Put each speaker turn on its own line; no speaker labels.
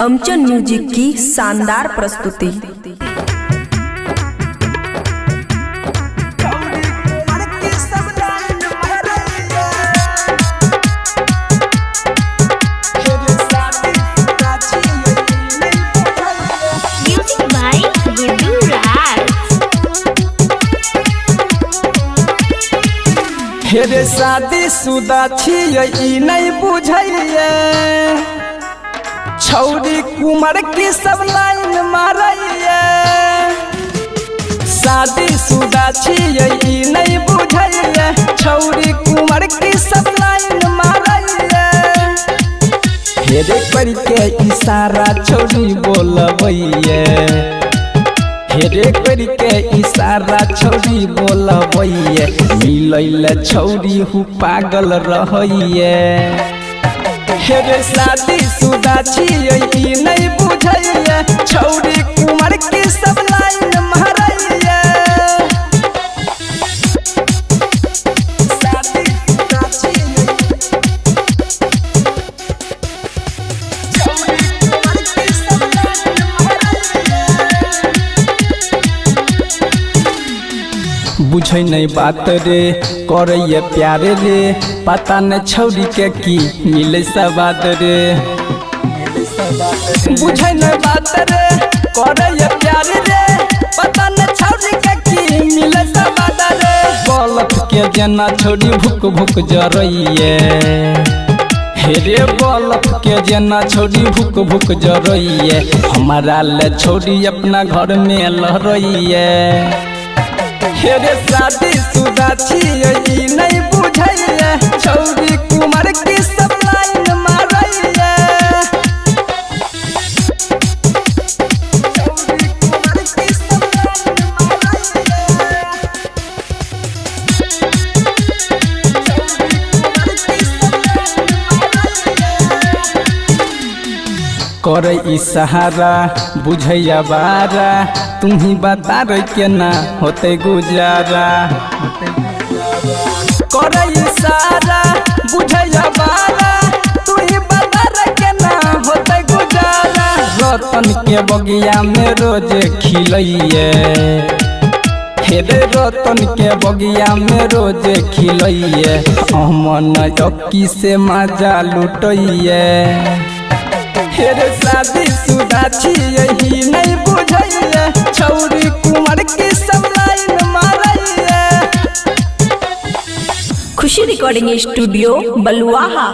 अमचन music की शानदार प्रस्तुति।
हेरे शादी शुदा छियै ई नहीं बुझैये, छौरी कुमार की सब लाइन मारैये। शादी शुदा छियै ई नहीं बुझैये, छौरी कुमार की सब लाइन मारैये। हेरे करके इशारा छौरी बोलबैये, हेरे करके इशारा छौरी बोलबैये। मिलैले छौरी हु पागल रहैये। हेरे शादी शुदा छियै ई नहीं बुझैये, छौरी कुमार की सब लाइन मारैये। शादी शुदा छियै छौरी कुमार की सब लाइन मारैये। बुझै नहीं बात रे करैये प्यार रे, पता न छौरी के की मिले सवाद रे। बुझै नहीं बात रे करैये प्यार रे, पता न छौरी के की मिले सवाद रे। बलफ के जेना छौरी भुक भुक जरैये, हेरे बलफ के जेना छौरी भुक भुक जरैये। हमारा ले छौरी अपना घर में लहरैये। हेरे शादी शुदा छियै ई नहीं बुझैये, छौरी कुमार की सब लाइन मारैये। छौरी कुमार की सब लाइन मारैये। छौरी कुमार की सब लाइन मारैये। करे ई सहारा बुझैया बारा, तुम्ही बता रे केना होते गुजारा। करे इशारा बुझैया बारा, तुम्ही बता रे केना होते गुजारा। रतन के बगिया में रोज खिलैये, हेरे रतन के बगिया में रोज खिलैये। अमन अक्की से मजा लुटैये। हेरे शादी शुदा छियै ई नहीं बुझैये, छौरी कुमार की सब लाइन मारैये।
खुशी रिकॉर्डिंग स्टूडियो बलुआहा।